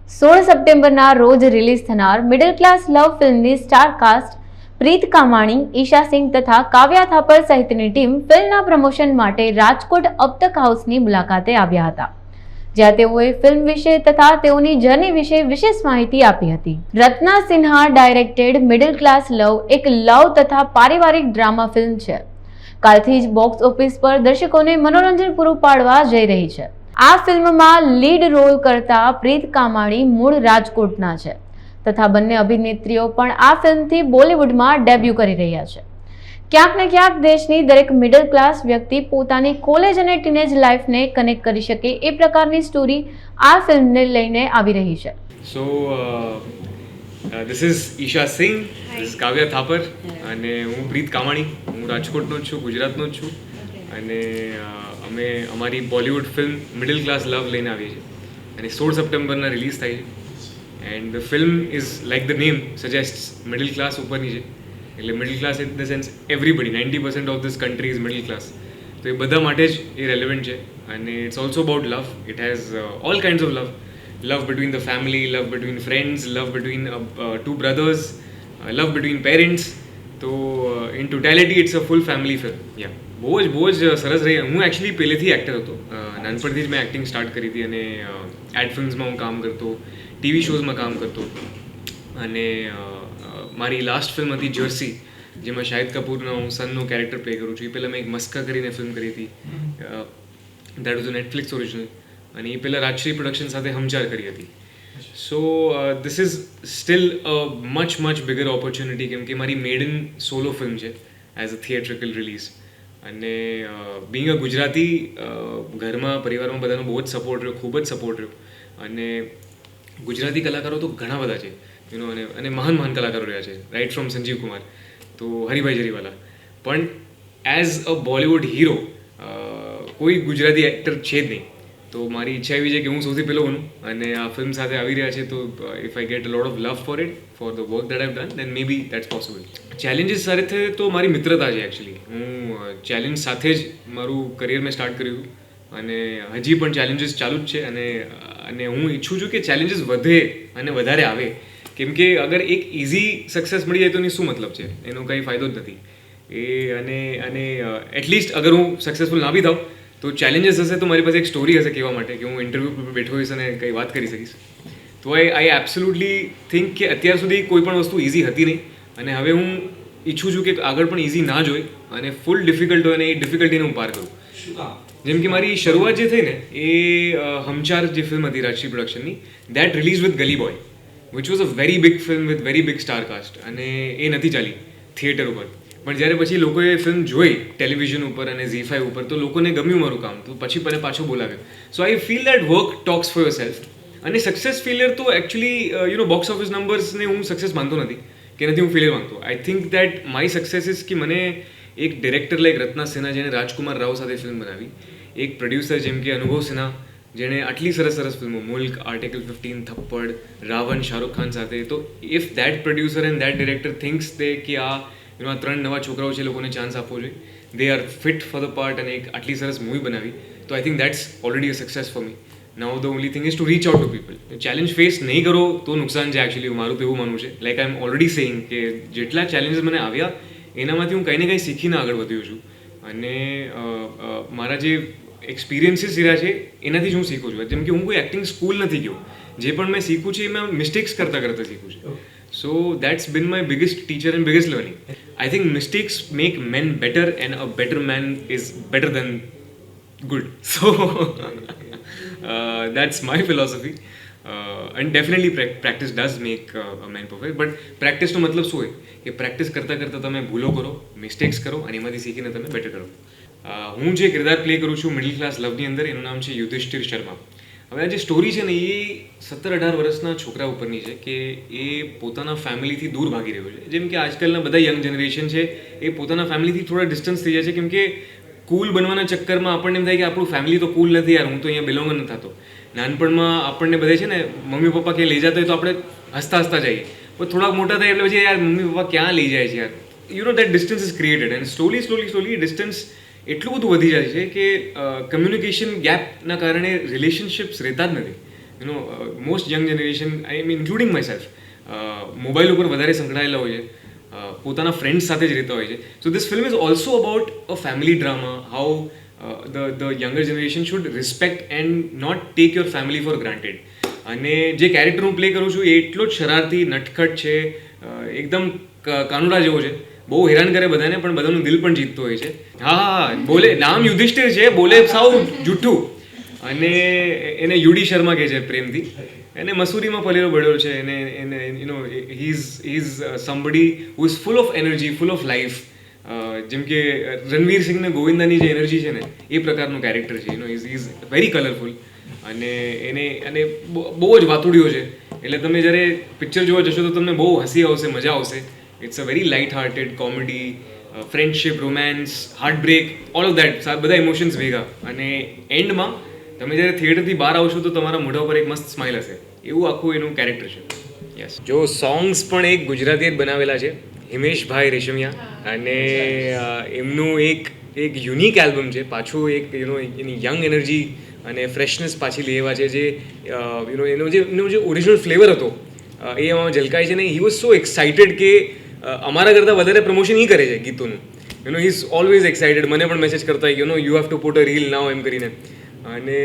16 સપ્ટેમ્બરના રોજ રિલીઝ થનાર middle class લવ ફિલ્મની સ્ટાર કાસ્ટ પ્રીત કામાણી, ઈશા સિંઘ તથા કાવ્યા થાપર સહિતની ટીમ ફિલ્મના પ્રમોશન માટે રાજકોટ અબતક હાઉસની મુલાકાતે આવ્યા હતા, જ્યાં તેઓએ ફિલ્મ વિશે તથા તેઓની જર્ની વિશે વિશેષ માહિતી આપી હતી. રત્ના સિન્હા ડાયરેક્ટેડ મિડલ ક્લાસ લવ એક લવ તથા પારિવારિક ડ્રામા ફિલ્મ છે. કાલથી જ બોક્સ ઓફિસ પર દર્શકોને મનોરંજન પૂરું પાડવા જઈ રહી છે. આ ફિલ્મમાં લીડ રોલ કરતા પ્રીત કામાણી મૂળ રાજકોટના છે તથા બંને અભિનેત્રીઓ પણ આ ફિલ્મથી બોલિવૂડમાં ડેબ્યુ કરી રહ્યા છે. ક્યાંક ને ક્યાંક દેશની દરેક મિડલ ક્લાસ વ્યક્તિ પોતાની કોલેજ અને ટીનેજ લાઈફને કનેક્ટ કરી શકે એ પ્રકારની સ્ટોરી આ ફિલ્મને લઈને આવી રહી છે. This is Isha Singh, this is Kavya Thapar અને હું પ્રીત કામાણી, હું રાજકોટનો જ છું, ગુજરાતનો જ છું અને અમે અમારી Bollywood film middle class Love લઈને આવીએ છીએ અને 16 સપ્ટેમ્બરના રિલીઝ થાય છે and the film is like the name suggest middle class ઉપરની છે એટલે middle class in the sense everybody 90% of this country is middle class, તો એ બધા માટે જ એ રેલેવન્ટ છે અને it's also about love. It has all kinds of love. Love between the family, love between friends, love between two brothers, love between parents. તો in totality it's a full family film. Yeah બહુ જ સરસ રહી. હું actually પહેલેથી actor હતો, નાનપણથી જ મેં એક્ટિંગ સ્ટાર્ટ કરી હતી અને એડ ફિલ્મ્સમાં હું કામ કરતો, ટીવી શોઝમાં કામ કરતો અને મારી લાસ્ટ ફિલ્મ હતી જર્સી, જેમાં શાહિદ કપૂરનો હું સનનો કેરેક્ટર પ્લે કરું છું. એ પહેલાં મેં એક મસ્કા કરીને ફિલ્મ કરી હતી, that was a Netflix original અને એ પહેલાં રાજશ્રી પ્રોડક્શન સાથે હમચાર કરી હતી. So this is still a much bigger opportunity કેમ કે મારી મેડન સોલો ફિલ્મ છે એઝ અ થિયેટ્રિકલ રિલીઝ અને બિંગ અ ગુજરાતી ઘરમાં પરિવારમાં બધાનો બહુ જ સપોર્ટ રહ્યો, ખૂબ જ સપોર્ટ રહ્યો અને ગુજરાતી કલાકારો તો ઘણા બધા છે અને મહાન કલાકારો રહ્યા છે, રાઇટ ફ્રોમ સંજીવ કુમાર તો હરિભાઈ જરીવાલા, પણ એઝ અ બોલિવૂડ હીરો કોઈ ગુજરાતી એક્ટર છે જ નહીં. તો મારી ઈચ્છા એવી છે કે હું સૌથી પહેલો બનું અને આ ફિલ્મ સાથે આવી રહ્યા છે તો if I get a lot of love for it, for the work that I have done, then maybe that's possible. Challenges સાથે તો મારી મિત્રતા છે એકચ્યુઅલી. હું ચેલેન્જ સાથે જ મારું કરિયર મેં સ્ટાર્ટ કર્યું અને હજી પણ ચેલેન્જીસ ચાલુ જ છે અને હું ઈચ્છું છું કે ચેલેન્જીસ વધે અને વધારે આવે કેમ કે અગર એક ઇઝી સક્સેસ મળી જાય તો એની શું મતલબ છે, એનો કંઈ ફાયદો જ નથી. અને એટલીસ્ટ અગર હું સક્સેસફુલ ના બી થાઉં તો ચેલેન્જીસ હશે તો મારી પાસે એક સ્ટોરી હશે કહેવા માટે કે હું ઇન્ટરવ્યૂ પર બેઠો હોઈશ અને કંઈ વાત કરી શકીશ. તો આઈ એબ્સોલ્યુટલી થિંક કે અત્યાર સુધી કોઈ પણ વસ્તુ ઇઝી હતી નહીં અને હવે હું ઈચ્છું છું કે આગળ પણ ઇઝી ના જ હોય અને ફૂલ ડિફિકલ્ટ હોય અને એ ડિફિકલ્ટીને હું પાર કરું. જેમ કે મારી શરૂઆત જે થઈ ને એ હમચાર જે ફિલ્મ હતી રાજશ્રી પ્રોડક્શનની, that release with Gully boy which was a very big film with very big star cast અને એ નથી ચાલી થિયેટર ઉપર. પણ જ્યારે પછી લોકોએ ફિલ્મ જોઈ ટેલિવિઝન ઉપર અને ZEE5 ઉપર તો લોકોને ગમ્યું મારું કામ, તો પછી મને પાછો બોલાવ્યો. So I feel that work talks for yourself. અને સક્સેસ ફેલિયર તો એકચ્યુઅલી બોક્સ ઓફિસ નંબર્સને હું સક્સેસ માનતો નથી કે નથી હું ફેલિયર માનતો. I think that my success is કે મને એક ડિરેક્ટર લાઈક રત્ના સિન્હા જેણે રાજકુમાર રાવ સાથે ફિલ્મ બનાવી, એક પ્રોડ્યુસર જેમ કે અનુભવ સિન્હા જેણે આટલી સરસ ફિલ્મો મુલ્ક, આર્ટિકલ 15, થપ્પડ, રાવણ, શાહરુખ ખાન સાથે, તો if that producer and that director thinks they કે આ 3 નવા છોકરાઓ છે, લોકોને ચાન્સ આપવો જોઈએ, they are fit for the part અને એક આટલી સરસ મૂવી બનાવી, તો I think that's already a success for me. Now the only thing is to reach out to people. Challenge face નહીં કરો તો નુકસાન છે એકચ્યુઅલી, મારું તો એવું માનવું છે. Like I am already saying કે જેટલા ચેલેન્જીસ મને આવ્યા એનામાંથી હું કંઈ ને કંઈ શીખીને આગળ વધ્યો છું અને મારા જે એક્સપિરિયન્સીસ રહ્યા છે એનાથી જ હું શીખું છું. જેમ કે હું કોઈ એક્ટિંગ સ્કૂલ નથી ગયો, જે પણ મેં શીખું છે એ મેં મિસ્ટેક્સ કરતાં શીખું છું. So that's been my biggest teacher and biggest learning. I think mistakes make men better and a better man is better than good. So that's my philosophy. And definitely practice does make a man perfect. But practice નો મતલબ શું હોય કે practice કરતાં તમે ભૂલો કરો, mistakes કરો અને એમાંથી શીખીને તમે બેટર કરો. હું જે કિરદાર પ્લે કરું છું મિડલ ક્લાસ લવની અંદર, એનું નામ છે યુધિષ્ઠિર શર્મા. હવે આ જે સ્ટોરી છે ને એ 17-18 વર્ષના છોકરા ઉપરની છે કે એ પોતાના ફેમિલીથી દૂર ભાગી રહ્યો છે. જેમ કે આજકાલના બધા યંગ જનરેશન છે એ પોતાના ફેમિલીથી થોડા ડિસ્ટન્સ થઈ જાય છે કેમ કે કૂલ બનવાના ચક્કરમાં આપણને એમ થાય કે આપણું ફેમિલી તો કૂલ નથી યાર, હું તો અહીંયા બિલોંગ નથી થતો. નાનપણમાં આપણને બધે છે ને મમ્મી પપ્પા ક્યાં લઈ જતા હોય તો આપણે હસતા જઈએ, પણ થોડાક મોટા થાય એટલે પછી યાર મમ્મી પપ્પા ક્યાં લઈ જાય છે યાર, that distance is created and slowly distance એટલું બધું વધી જાય છે કે કમ્યુનિકેશન ગેપના કારણે રિલેશનશિપ્સ રહેતા જ નથી. You know most young generation I mean including my self mobile ઉપર વધારે સંકળાયેલા હોય છે, પોતાના ફ્રેન્ડ્સ સાથે જ રહેતા હોય છે. So this film is also about a family drama, how the younger generation should respect and not take your family for granted. અને જે કેરેક્ટર હું પ્લે કરું છું એ એટલો જ શરારતી, નટખટ છે, એકદમ કાનુડા જેવો છે, બહુ હેરાન કરે બધાને પણ બધાનું દિલ પણ જીતતો હોય છે. હા, બોલે નામ યુધિષ્ઠિર છે, બોલે સાવ જૂઠું, અને એને યુડી શર્મા કહે છે પ્રેમથી. એને મસૂરીમાં પલેલો બળ્યો છે, એને you know he is somebody who is full of energy, full of life. જેમ કે રણવીર સિંહ ને ગોવિંદાની જે એનર્જી છે ને એ પ્રકારનું કેરેક્ટર છે. You know is very colourful, અને એને બહુ જ વાતુડિયો છે. એટલે તમે જ્યારે પિક્ચર જોવા જશો તો તમને બહુ હસી આવશે, મજા આવશે. It's a very light hearted comedy, friendship, romance, heart break, all of that, બધા ઇમોશન્સ ભેગા. અને એન્ડમાં તમે જ્યારે થિયેટરથી બહાર આવશો તો તમારા મોઢા ઉપર એક મસ્ત સ્માઇલ હશે. એવું આખું એનું કેરેક્ટર છે. યસ, જો સોંગ્સ પણ એક ગુજરાતીએ જ બનાવેલા છે, હિમેશભાઈ રેશમિયા, અને એમનું એક યુનિક એલ્બમ છે. પાછું એક you know any young energy અને ફ્રેશનેસ પાછી લેવા છે, જે યુ નો એનો જે ઓરિજિનલ ફ્લેવર હતો એ એમાં ઝલકાય છે. ને હી વોઝ સો એક્સાઇટેડ કે અમારા કરતાં વધારે પ્રમોશન એ કરે છે ગીતોનું. You know he is always excited. મને પણ મેસેજ કરતા હોય, you know you have to put a reel now એમ કરીને. અને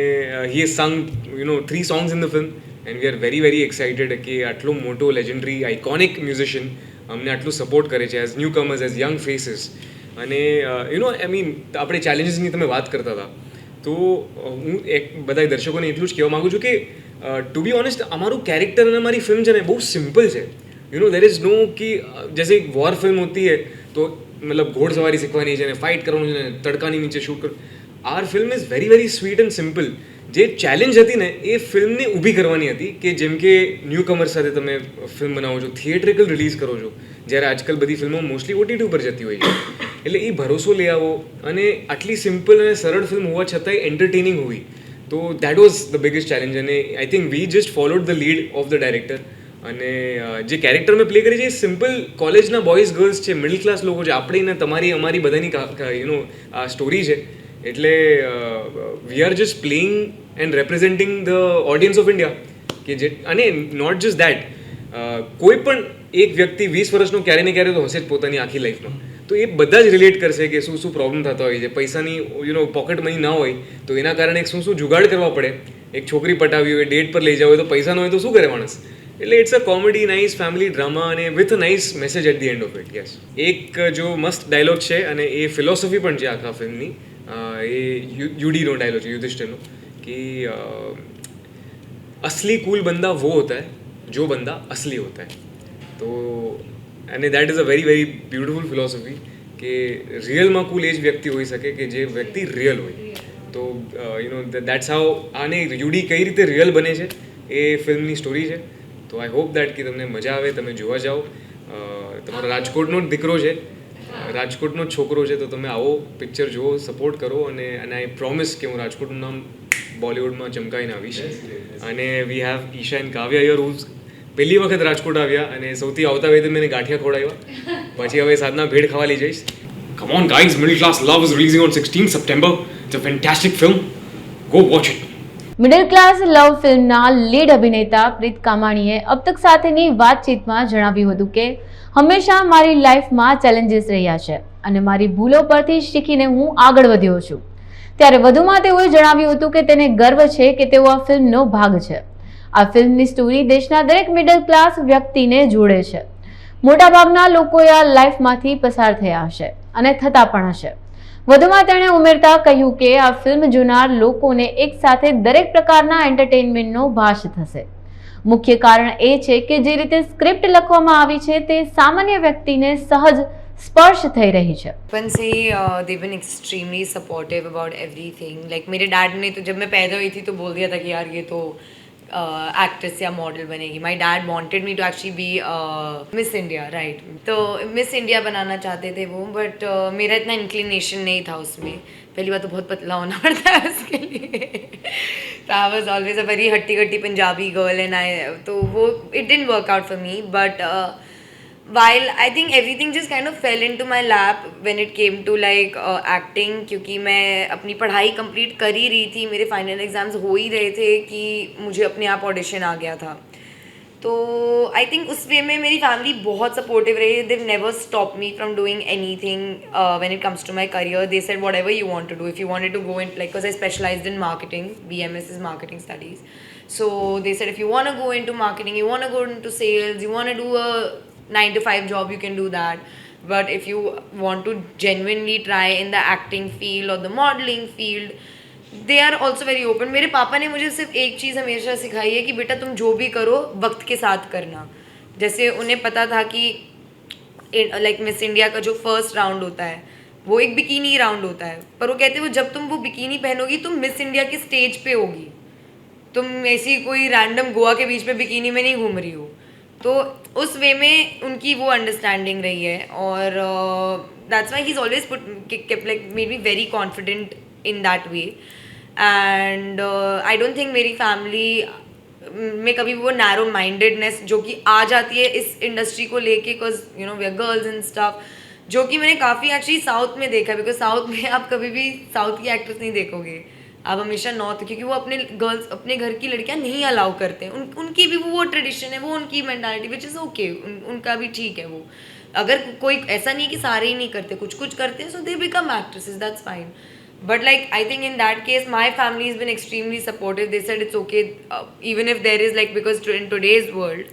he has sung you know 3 songs in the film, and we are very very excited કે આટલો મોટો લેજેન્ડરી આઇકોનિક મ્યુઝિશિયન અમને આટલું સપોર્ટ કરે છે as newcomers, as young faces. અને યુ નો આઈ મીન આપણે ચેલેન્જીસની તમે વાત કરતા હતા, તો હું બધા દર્શકોને એટલું જ કહેવા માગું છું કે ટુ બી ઓનેસ્ટ અમારું કેરેક્ટર અને અમારી ફિલ્મ છે ને બહુ સિમ્પલ છે. યુ નો દેર ઇઝ નો કે જૈસે એક વોર ફિલ્મ હોતી है તો મતલબ ઘોડસવારી શીખવાની છે ને ફાઇટ કરવાનું છે ને તડકાની નીચે શૂટ કરવું. Our film is very very sweet and simple. જે ચેલેન્જ હતી ને એ ફિલ્મને ઊભી કરવાની હતી કે જેમ કે ન્યૂ કમર સાથે તમે ફિલ્મ બનાવો છો, થિયેટ્રિકલ રિલીઝ કરો છો, જ્યારે આજકાલ બધી ફિલ્મો મોસ્ટલી OTT ઉપર જતી હોય છે. એટલે એ ભરોસો લઈ આવો, અને આટલી સિમ્પલ અને સરળ ફિલ્મ હોવા છતાંય એન્ટરટેનિંગ હોવી, તો that was the biggest challenge. અને I think we just followed the lead of the director. અને જે કેરેક્ટર મેં પ્લે કરી છે એ સિમ્પલ કોલેજના બોયઝ ગર્લ્સ છે, મિડલ ક્લાસ લોકો છે. આપણી ને તમારી અમારી બધાની યુ નો આ સ્ટોરી છે. એટલે we are just playing and representing the audience of India. કે જે અને નોટ જસ્ટ દેટ, કોઈ પણ એક વ્યક્તિ 20 વર્ષનો ક્યારે ને ક્યારે તો હશે જ પોતાની આખી લાઈફમાં. તો એ બધા જ રિલેટ કરશે કે શું શું પ્રોબ્લેમ થતા હોય છે. પૈસાની યુ નો પોકેટ મની ના હોય તો એના કારણે શું શું જુગાડ કરવા પડે. એક છોકરી પટાવી હોય, ડેટ પર લઈ જવું હોય તો પૈસા ન હોય તો શું કરે માણસ. એટલે it's a comedy, nice family drama, અને with a nice message at the end of it. Yes, એક જો મસ્ત ડાયલોગ છે અને એ ફિલોસોફી પણ છે આખા ફિલ્મની. એ યુડીનો ડાયલોગ છે, યુધિષ્ઠિરનો, कि असली कूल बंदा वो होता है जो बंदा असली होता है. तो અને that is a very very beautiful philosophy કે રિયલમાં કુલ એ જ વ્યક્તિ હોઈ શકે કે જે વ્યક્તિ રિયલ હોય. તો યુ નો દેટ્સ હાઉ આને યુડી કઈ રીતે રિયલ બને છે એ ફિલ્મની સ્ટોરી છે. તો આઈ હોપ દેટ કે તમને મજા આવે, તમે જોવા જાઓ. તમારો રાજકોટનો જ દીકરો છે, રાજકોટનો જ છોકરો છે, તો તમે આવો, પિક્ચર જુઓ, સપોર્ટ કરો. અને આઈ પ્રોમિસ કે હું રાજકોટનું નામ બોલિવૂડમાં ચમકાઈને આવીશ. અને we have Isha and Kavya here who's પહેલી વખત રાજકોટ આવ્યા અને સૌથી આવતા વેદે મેં ગાંઠિયા ખવડાવ્યા. પછી હવે સાંજના ભેળ ખાવા લઈ જઈશ. Come on guys, middle class love is releasing on 16 September. It's a fantastic film, go watch it. Middle class love ફિલ્મના લીડ અભિનેતા પ્રીત કામાણીએ અબ તક સાથેની વાતચીતમાં જણાવ્યું હતું કે હંમેશા મારી લાઈફમાં ચેલેન્જીસ રહ્યા છે અને મારી ભૂલો પરથી શીખીને હું આગળ વધ્યો છું. ત્યારે વધુમાં તેઓએ જણાવ્યું હતું કે તેને ગર્વ છે કે તેઓ આ ફિલ્મનો ભાગ છે. આ ફિલ્મની સ્ટોરી દેશના દરેક મિડલ ક્લાસ વ્યક્તિને જોડે છે. મોટાભાગના લોકોએ આ લાઈફમાંથી પસાર થયા હશે અને થતા પણ હશે. વધુમાં તેણે ઉમેરતા કહ્યું કે આ ફિલ્મ જોનાર લોકોને એક સાથે દરેક પ્રકારના એન્ટરટેનમેન્ટનો ભાસ થશે. મુખ્ય કારણ એ છે કે જે રીતે સ્ક્રિપ્ટ લખવામાં આવી છે તે સામાન્ય વ્યક્તિને સહજ स्पर्श થઈ રહી છે. बचपन से they been extremely supportive about everything. Like मेरे डैड ने तो जब मैं पैदा हुई थी तो बोल दिया था कि यार ये तो एक्ट्रेस या मॉडल बनेगी. My dad wanted me to actually be Miss India, right. तो मिस इंडिया बनाना चाहते थे वो, बट मेरा इतना इंक्लिनेशन नहीं था उसमें. पहली बात तो बहुत पतला होना पड़ता है उसके लिए. तो I was always a very हट्टी कट्टी पंजाबी गर्ल एंड आई, तो वो it didn't work out for me. But while I think everything just kind of fell into my lap when it came to like acting, क्योंकि मैं अपनी पढ़ाई complete कर ही रही थी, मेरे फाइनल एग्जाम्स हो ही रहे थे कि मुझे अपने आप ऑडिशन आ गया था. तो आई थिंक उस वे में मेरी फैमिली बहुत सपोर्टिव रही. They never stop me from doing anything when it comes to my career. They said whatever you want to do. If you wanted to go in like because I specialized in marketing, BMS is marketing studies. So they said if you want to go into marketing, you want to go into sales, you want to do a 9 to 5 job, you can do that. But if you want to genuinely try in the acting field or the modeling field, they are also very open. मेरे पापा ने मुझे सिर्फ एक चीज़ हमेशा सिखाई है कि बेटा तुम जो भी करो वक्त के साथ करना. जैसे उन्हें पता था कि लाइक मिस इंडिया का जो फर्स्ट राउंड होता है वो एक बिकिनी राउंड होता है, पर वो कहते हैं जब तुम वो बिकिनी पहनोगी तुम मिस इंडिया के स्टेज पे होगी, तुम ऐसी कोई रैंडम गोवा के बीच में बिकिनी में नहीं घूम रही हो. तो उस वे में उनकी वो अंडरस्टैंडिंग रही है. और that's why he is always kept like made me very confident in that way. And I don't think मेरी फैमिली में कभी वो नैरो माइंडेडनेस जो कि आ जाती है इस इंडस्ट्री को लेके, because you know we are girls and stuff, जो कि मैंने काफ़ी एक्चुअली साउथ में देखा. बिकॉज साउथ में आप कभी भी साउथ की एक्ट्रेस नहीं देखोगे, आप हमेशा नॉर्थ, क्योंकि वो अपने गर्ल्स अपने घर की लड़कियां नहीं अलाउ करते हैं. उनकी भी वो ट्रेडिशन है, वो उनकी मेंटालिटी विच इज़ ओके, उनका भी ठीक है. वो अगर कोई ऐसा नहीं कि सारे ही नहीं करते, कुछ कुछ करते हैं, so they become actresses, that's fine. But like I think in that case my family is been extremely supportive. They said it's okay even if there is like because in today's world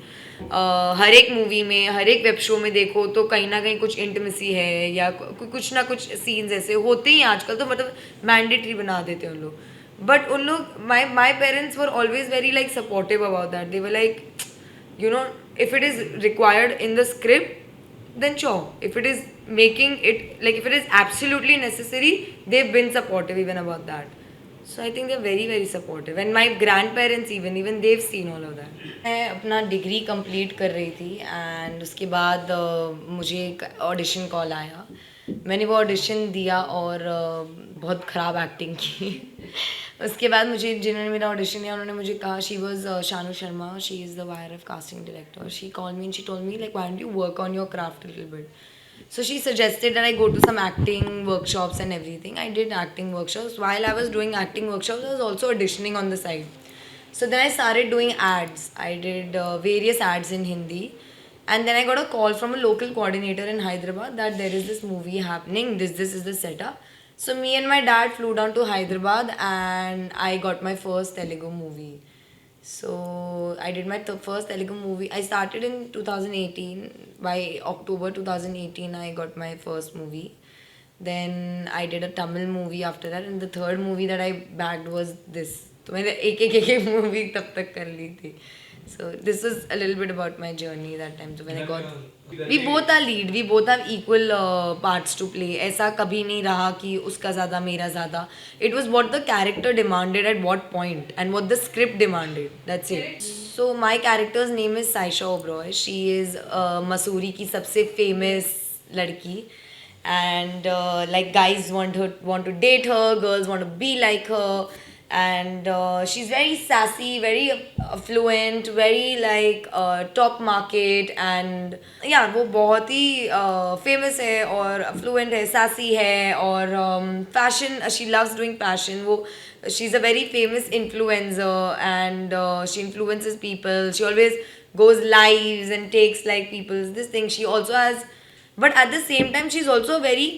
हर एक movie में, हर एक web show में देखो तो कहीं ना कहीं कुछ इंटिमेसी है या कुछ ना कुछ सीन्स ऐसे होते ही आजकल, तो मतलब मैंडेटरी बना देते हैं उन लोग. बट उन लोग my parents were always very like supportive about that. They were like you know if it is required in the script then sure. If it is making it, like if it is absolutely necessary, they've been supportive even about that. So I think they're very very supportive. And my grandparents even they've seen all of that. मैं अपना degree complete कर रही थी and उसके बाद मुझे एक audition call आया. मैंने वो ऑडिशन दिया और बहुत ख़राब एक्टिंग की. उसके बाद मुझे जिन्होंने मेरा ऑडिशन दिया उन्होंने मुझे कहा, she was Shanu Sharma, she is the YRF casting director. She call me and she told me like why don't you work on your craft little bit. So she suggested that I go to some acting workshops and everything. I did acting workshops. While I was doing acting workshops, I was also auditioning on the side. So then I started doing ads. I did various ads in Hindi. And then I got a call from a local coordinator in Hyderabad that there is this movie happening. This is the setup. So me and my dad flew down to Hyderabad and I got my first Telugu movie. So I did my first Telugu movie. I started in 2018. By October 2018, I got my first movie. Then I did a Tamil movie after that, and the third movie that I bagged was this. तो मैंने एक movie तब तक कर ली थी. So this was a little bit about my journey that time. So when I got, we both are lead, we both have equal parts to play. ऐसा कभी नहीं रहा कि उसका ज़्यादा मेरा ज़्यादा. It was what the character demanded at what point and what the script demanded. That's it. So my character's name is Saisha Oberoi. She is Mussoorie की सबसे famous लड़की. And like guys want to date her, girls want to be like her. And she's very sassy, very affluent, very like top market. And yeah, वो बहुत ही famous है और affluent है, sassy है और fashion, she loves doing fashion. वो she's a very famous influencer and she influences people. She always goes lives and takes like people's this thing. She also has, but at the same time she's also very,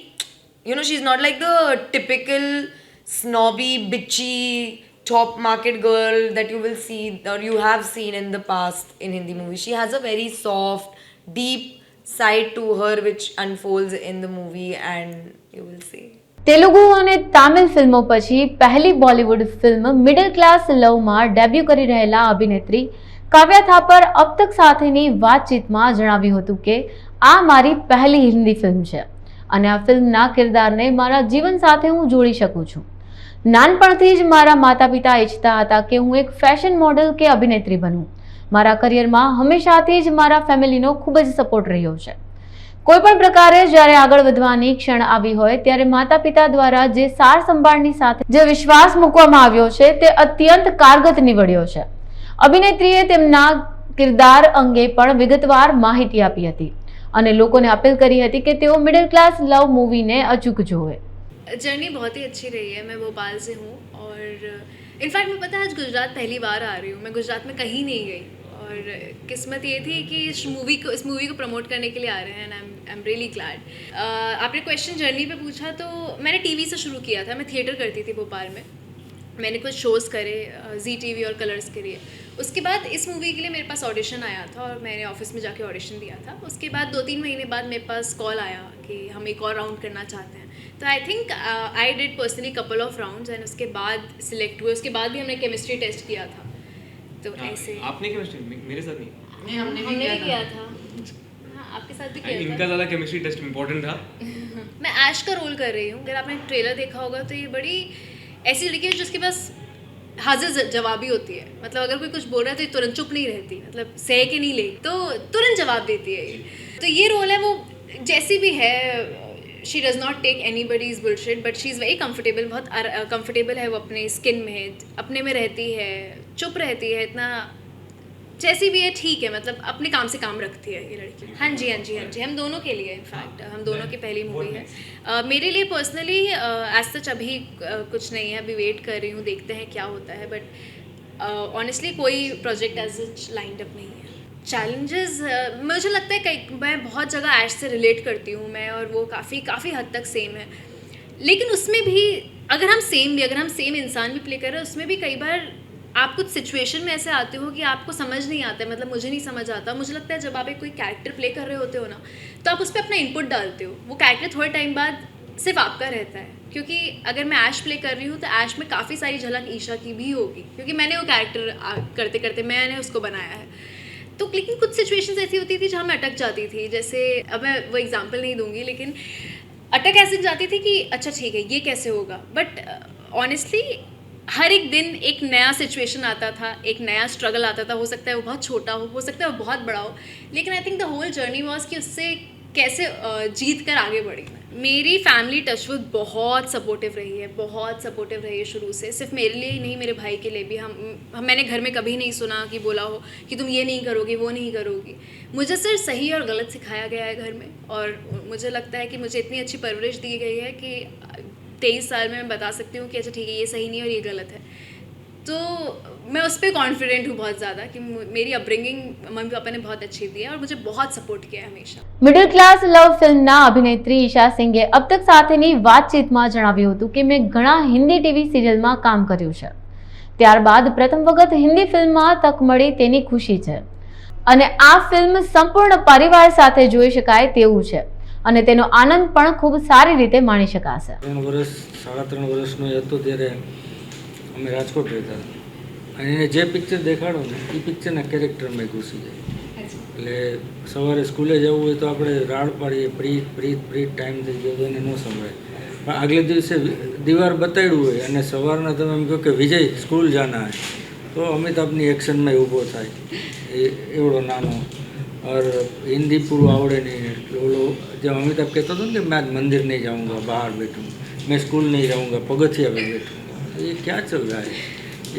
you know, she's not like the typical snobby, bitchy, top market girl that you will see or you have seen in the past in Hindi movies. She has a very soft, deep side to her which unfolds in the movie and you will see. Telugu અને તામિલ ફિલ્મો પછી પહેલી Bollywood film middle class લવમાં debut કરી રહેલા અભિનેત્રી કાવ્યા થાપર અબ તક સાથેની વાતચીતમાં જણાવ્યું હતું કે આ મારી પહેલી હિન્દી ફિલ્મ છે અને આ ફિલ્મના કિરદારને મારા જીવન સાથે હું જોડી શકું છું. નાનપણથી જ મારા માતા પિતા ઈચ્છતા હતા કે હું એક ફેશન મોડલ કે અભિનેત્રી બનું. મારા કરિયરમાં હંમેશાથી જ મારા ફેમિલીનો ખૂબ જ સપોર્ટ રહ્યો છે. કોઈપણ પ્રકારે જ્યારે આગળ વધવાની ક્ષણ આવી હોય ત્યારે માતા પિતા દ્વારા જે સાર સંભાળની સાથે જે વિશ્વાસ મૂકવામાં આવ્યો છે તે અત્યંત કારગત નીવડ્યો છે. અભિનેત્રીએ તેમના કિરદાર અંગે પણ વિગતવાર માહિતી આપી હતી. અને લોકોને અપીલ કરી હતી કે તેઓ મિડલ ક્લાસ લવ મૂવીને અચૂક જોવે. जर्नी बहुत ही अच्छी रही है. मैं भोपाल से हूँ और इनफैक्ट मैं पता है आज गुजरात पहली बार आ रही हूँ. मैं गुजरात में कहीं नहीं गई और किस्मत ये थी कि इस मूवी को प्रमोट करने के लिए आ रहे हैं and I am really glad. आपने क्वेश्चन जर्नी पे पूछा तो मैंने टीवी से शुरू किया था. मैं थिएटर करती थी भोपाल में. मैंने कुछ शोज़ करे जी टीवी और कलर्स के लिए. उसके बाद इस मूवी के लिए मेरे पास ऑडिशन आया था और मैंने ऑफिस में जाके ऑडिशन दिया था. उसके बाद 2-3 महीने बाद मेरे पास कॉल आया कि हम एक और राउंड करना चाहते हैं. तो I think I did personally couple of rounds and उसके बाद सिलेक्ट हुए. उसके बाद भी हमने केमिस्ट्री टेस्ट किया था. तो ऐसे आपने केमिस्ट्री मेरे साथ नहीं. हमने भी किया था. हाँ, आपके साथ भी किया था. इनका ज़्यादा केमिस्ट्री टेस्ट इम्पोर्टेंट था. मैं ऐश का रोल कर रही हूँ. अगर आपने ट्रेलर देखा होगा तो ये बड़ी ऐसी लड़की है जिसके पास हाजिर जवाबी होती है. मतलब अगर कोई कुछ बोल रहा है तो ये तुरंत चुप नहीं रहती. मतलब सह के नहीं ले तो तुरंत जवाब देती है ये. तो ये रोल है वो जैसी भी है. She does not take any buddies bullshit but she is very comfortable. बहुत कम्फर्टेबल है वो अपने स्किन में, अपने में रहती है, चुप रहती है. इतना जैसी भी है ठीक है. मतलब अपने काम से काम रखती है ये लड़की. हाँ जी हाँ जी हाँ जी. हम दोनों के लिए इनफैक्ट हम दोनों की पहली मूवी है. मेरे लिए पर्सनली एज सच अभी कुछ नहीं है. अभी वेट कर रही हूँ, देखते हैं क्या होता है. बट ऑनेस्टली कोई project as such lined up नहीं है. चैलेंजेस मुझे लगता है कई मैं बहुत जगह ऐश से रिलेट करती हूँ मैं, और वो काफ़ी हद तक सेम है. लेकिन उसमें भी अगर हम सेम इंसान भी प्ले कर रहे हैं उसमें भी कई बार आप कुछ सिचुएशन में ऐसे आते हो कि आपको समझ नहीं आता है. मतलब मुझे नहीं समझ आता. मुझे लगता है जब आप एक कोई कैरेक्टर प्ले कर रहे होते हो ना तो आप उस पर अपना इनपुट डालते हो. वो कैरेक्टर थोड़े टाइम बाद सिर्फ आपका रहता है. क्योंकि अगर मैं ऐश प्ले कर रही हूँ तो ऐश में काफ़ी सारी झलक ईशा की भी होगी क्योंकि मैंने वो कैरेक्टर करते करते मैंने उसको बनाया है. तो लेकिन कुछ सिचुएशंस ऐसी होती थी जहाँ मैं अटक जाती थी. जैसे अब मैं वो एग्जांपल नहीं दूंगी लेकिन अटक ऐसे जाती थी कि अच्छा ठीक है ये कैसे होगा. बट ऑनेस्टली हर एक दिन एक नया सिचुएशन आता था, एक नया स्ट्रगल आता था. हो सकता है वो बहुत छोटा हो सकता है वो बहुत बड़ा हो. लेकिन I think the whole journey was कि उससे कैसे जीत कर आगे बढ़ी. मेरी फैमिली टचवुड बहुत सपोर्टिव रही है शुरू से. सिर्फ मेरे लिए ही नहीं, मेरे भाई के लिए भी. मैंने घर में कभी नहीं सुना कि बोला हो कि तुम ये नहीं करोगी वो नहीं करोगी. मुझे सिर्फ सही और गलत सिखाया गया है घर में. और मुझे लगता है कि मुझे इतनी अच्छी परवरिश दी गई है कि 23 साल में मैं बता सकती हूँ कि अच्छा ठीक है ये सही नहीं और ये गलत है. तो मैं उस पर कॉन्फिडेंट हूँ बहुत ज़्यादा कि मेरी अपब्रिंगिंग मम्मी पापा ने बहुत अच्छी दी है और मुझे बहुत सपोर्ट किया है हमेशा. મિડલ ક્લાસ લવ ફિલ્મના અભિનેત્રી ઈશા સિંઘે अब तक સાથેની વાતચીતમાં જણાવ્યું હતું કે મેં ઘણા હિન્દી ટીવી સિરિયલમાં કામ કર્યું છે. ત્યારબાદ પ્રથમ વખત હિન્દી ફિલ્મમાં તક મળી તેની ખુશી છે અને આ ફિલ્મ સંપૂર્ણ પરિવાર સાથે જોઈ શકાય તેવું છે અને તેનો આનંદ પણ ખૂબ સારી રીતે માણી શકાશે. 3.5 વર્ષનો હતો ત્યારે અમે રાજકોટ રહેતા હતા અને એને જે પિક્ચર દેખાડો ને એ પિક્ચરના કેરેક્ટરમાં ઘૂસી જાય. એટલે સવારે સ્કૂલે જવું હોય તો આપણે રાડ પાડીએ પ્રીત ટાઈમ થઈ ગયો તો એને ન સંભળાય. પણ આગલે દિવસે દીવાર બતાડ્યું હોય અને સવારના તમે એમ કહો કે વિજય સ્કૂલ જાના હે તો અમિતાભની એક્શનમાં ઊભો થાય. એવડો નાનો और हिंदी पूर्व आवड़े नहीं. बोलो जब अमिताभ कहता था कि मैं आज मंदिर नहीं जाऊंगा, बाहर बैठूंगा, मैं स्कूल नहीं जाऊंगा, पगथिया पे बैठूंगा. ये क्या चल रहा है.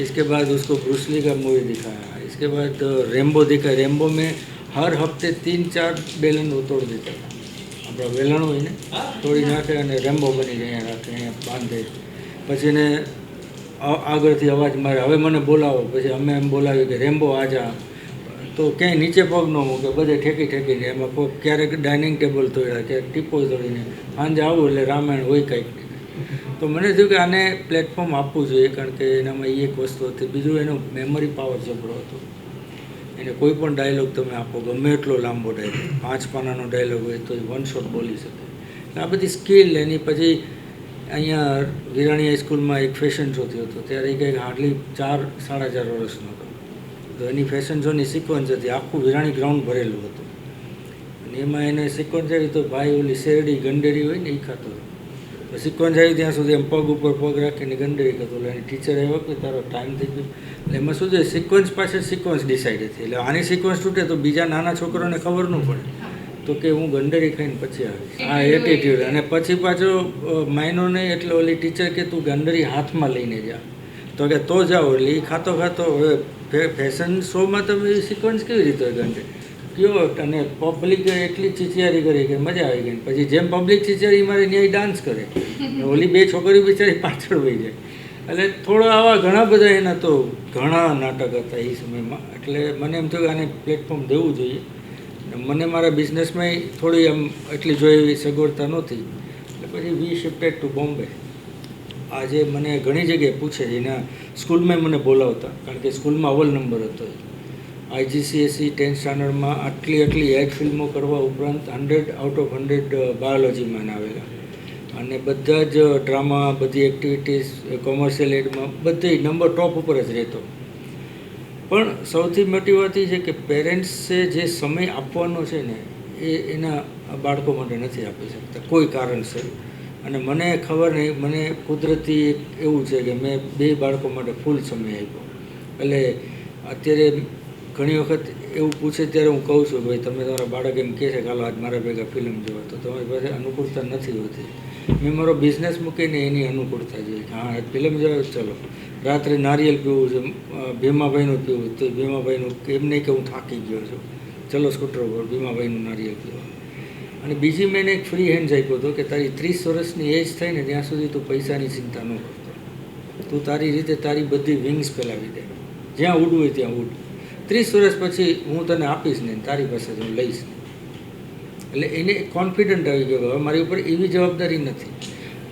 इसके बाद उसको ब्रूसली का मूवी दिखाया. इसके बाद रेम्बो दिखाया. रेम्बो में हर हफ्ते 3-4 बेलन वो तोड़ देता था. अपना वेलण હોય ને તોડી નાખે અને રેમ્બો બની જાય, અહીંયા રાખે, અહીંયા બાંધે. પછી એને આગળથી અવાજ મારે હવે મને બોલાવો. પછી અમે એમ બોલાવ્યું કે રેમ્બો આજા. તો ક્યાંય નીચે પગ ન મૂકે, બધે ઠેકીને એમાં ક્યારેક ડાઇનિંગ ટેબલ તોડ્યા, ક્યારેક ટીપો તોડીને સાંજે આવું એટલે રામાયણ હોય કંઈક. તો મને થયું કે આને પ્લેટફોર્મ આપવું જોઈએ કારણ કે એનામાં એ એક વસ્તુ હતી. બીજું એનો મેમરી પાવર જબરો હતો. એને કોઈ પણ ડાયલોગ તમે આપો, ગમે એટલો લાંબો ડાયલોગ, 5 પાનાનો ડાયલોગ હોય તો એ 1 શોટ બોલી શકે. આ બધી સ્કિલ એની. પછી અહીંયા વિરાણી હાઈસ્કૂલમાં એક ફેશન શો થયો હતો ત્યારે એ કંઈક હાર્ડલી 4-4.5 વર્ષનો હતો. તો એની ફેશન શોની સિક્વન્સ હતી, આખું વિરાણી ગ્રાઉન્ડ ભરેલું હતું અને એમાં એને સિક્વન્સ આવી તો ભાઈ ઓલી શેરડી ગંડેરી હોય ને એ ખાતો હતો. તો સિક્વન્સ આવી ત્યાં સુધી એમ પગ ઉપર પગ રાખીને ગંડેરી ખાતો. એટલે એની ટીચર આવ્યો કે તારો ટાઈમ થઈ ગયો. એટલે એમાં શું છે સિક્વન્સ પાછળ સિક્વન્સ ડિસાઇડ હતી. એટલે આની સિક્વન્સ તૂટે તો બીજા નાના છોકરાઓને ખબર ન પડે તો કે હું ગંડેરી ખાઈને પછી આવીશ. આ એટીટ્યુડ. અને પછી પાછો માયનો નહીં એટલે ઓલી ટીચર કે તું ગંડેરી હાથમાં લઈને જા. તો કે તો જાઓ. એટલે એ ખાતો હવે ફેશન શોમાં તમે એ સિક્વન્સ કેવી રીતે હોય ગંડે. કયો અને પબ્લિક એટલી ચીચિયારી કરી કે મજા આવી ગઈ. પછી જેમ પબ્લિક ચીચિયારી મારે ન્યાય ડાન્સ કરે, ઓલી બે છોકરીઓ બિચારી પાછળ વહી જાય. એટલે થોડો આવા ઘણા બધા એના તો ઘણા નાટક હતા એ સમયમાં. એટલે મને એમ થયું કે આને પ્લેટફોર્મ દેવું જોઈએ. મને મારા બિઝનેસમાં થોડી આમ એટલી જોઈએ એવી સગવડતા નહોતી. એટલે પછી વી શિફ્ટેડ ટુ બોમ્બે. આજે મને ઘણી જગ્યાએ પૂછે છે, એના સ્કૂલમાં મને બોલાવતા, કારણ કે સ્કૂલમાં અવ્વલ નંબર હતો. IGCSE 10th સ્ટાન્ડર્ડમાં આટલી એડ ફિલ્મો કરવા ઉપરાંત 100 આઉટ ઓફ 100 બાયોલોજીમાં આવેલા, અને બધા જ ડ્રામા, બધી એક્ટિવિટીઝ, કોમર્શિયલ એડમાં બધી નંબર ટોપ ઉપર જ રહેતો. પણ સૌથી મોટી વાત એ છે કે પેરેન્ટ્સે જે સમય આપવાનો છે ને એ એના બાળકો માટે નથી આપી શકતા કોઈ કારણસર. અને મને ખબર નહીં, મને કુદરતી એવું છે કે મેં 2 બાળકો માટે ફૂલ સમય આપ્યો. એટલે અત્યારે ઘણી વખત એવું પૂછે ત્યારે હું કહું છું, ભાઈ તમે તમારા બાળક એમ કહે છે કે હાલો આજ મારા ભેગા ફિલ્મ જોવા, તો તમારી પાસે અનુકૂળતા નથી હોતી. મેં મારો બિઝનેસ મૂકીને એની અનુકૂળતા જોઈએ કે હા ફિલ્મ જોવા, ચલો રાત્રે નારિયેલ પીવું છે, ભીમાભાઈનું પીવું તો ભીમાભાઈનું, એમ નહીં કે હું થાકી ગયો છું, ચલો સ્કૂટર ઉપર ભીમાભાઈનું નારિયેલ પીવા. અને બીજી મેં એક ફ્રી હેન્ડ આપ્યો હતો કે તારી 30 વર્ષની એજ થાય ને ત્યાં સુધી તું પૈસાની ચિંતા ન કરતો. તું તારી રીતે તારી બધી વિંગ્સ ફેલાવી દે, જ્યાં ઉડવું હોય ત્યાં ઉડ. 30 વર્ષ પછી હું તને આપીશ ને તારી પાસે હું લઈશ ને. એટલે એને કોન્ફિડન્ટ આવી ગયો હવે મારી ઉપર એવી જવાબદારી નથી.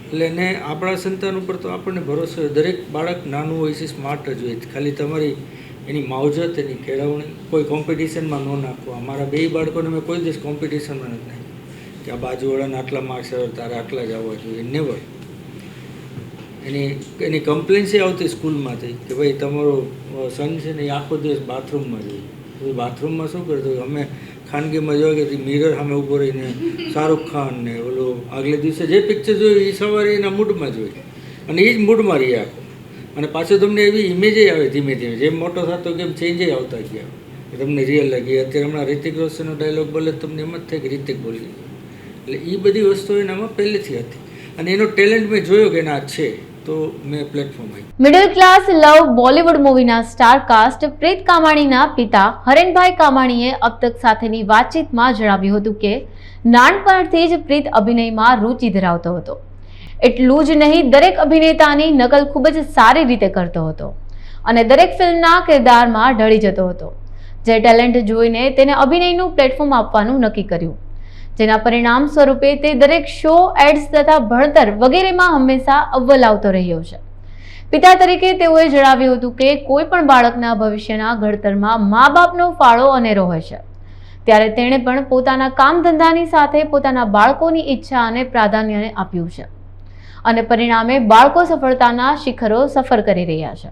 એટલે એને આપણા સંતાન ઉપર તો આપણને ભરોસો હોય. દરેક બાળક નાનું હોય છે, સ્માર્ટ જ હોય. ખાલી તમારી એની માવજત, એની કેળવણી, કોઈ કોમ્પિટિશનમાં ન નાખવા. અમારા 2 બાળકોને મેં કોઈ દિવસ કોમ્પિટિશનમાં નથી નાખ્યું કે આ બાજુવાળાને આટલા માર્ક્સ આવે તારે આટલા જ આવવા જોઈએ, નેવર. એની કમ્પ્લેન્સ આવતી સ્કૂલમાંથી કે ભાઈ તમારો સન છે ને એ આખો દિવસ બાથરૂમમાં જોઈએ. તો બાથરૂમમાં શું કરતો, અમે ખાનગીમાં જોવા કે મિરર સામે ઊભો રહીને શાહરૂખ ખાન ને ઓલો આગલે દિવસે જે પિક્ચર જોયું એ સવારે એના મૂડમાં જોઈએ, અને એ જ મૂડમાં રહીએ આખો. અને પાછું તમને એવી ઇમેજ આવે ધીમે ધીમે, જેમ મોટો થતો કેમ ચેન્જ આવતા ગયા, તમને રિયલ લાગી. અત્યારે હમણાં રિતિક રોશનનો ડાયલોગ બોલે તમને એમ જ થાય કે રિતિક બોલી. એટલે એ બધી વસ્તુઓ એનામાં પહેલેથી હતી, અને એનો ટેલેન્ટ મેં જોયો કે ના છે, તો મેં પ્લેટફોર્મ આપ્યું. મિડલ ક્લાસ લવ બોલિવૂડ મૂવીના સ્ટાર કાસ્ટ પ્રીત કામાણીના પિતા હરેનભાઈ કામાણીએ અબ તક સાથેની વાતચીતમાં જણાવ્યું હતું કે નાનપણથી જ પ્રીત અભિનયમાં રુચિ ધરાવતો હતો. એટલું જ નહીં, દરેક અભિનેતાની નકલ ખૂબ જ સારી રીતે કરતો હતો અને દરેક ફિલ્મના કિરદારમાં ઢળી જતો હતો. જે ટેલેન્ટ જોઈને તેને અભિનયનું પ્લેટફોર્મ આપવાનું નક્કી કર્યું, જેના પરિણામ સ્વરૂપે તે દરેક શો, એડ્સ તથા ભણતર વગેરેમાં હંમેશા અવ્વલ આવતો રહ્યો છે. પિતા તરીકે તેઓએ જણાવ્યું હતું કે કોઈ પણ બાળકના ભવિષ્યના ઘડતરમાં મા બાપનો ફાળો અનેરો હોય છે, ત્યારે તેણે પણ પોતાના કામ ધંધાની સાથે પોતાના બાળકોની ઈચ્છા અને પ્રાધાન્યને આપ્યું છે, અને પરિણામે બાળકો સફળતાના શિખરો સફર કરી રહ્યા છે.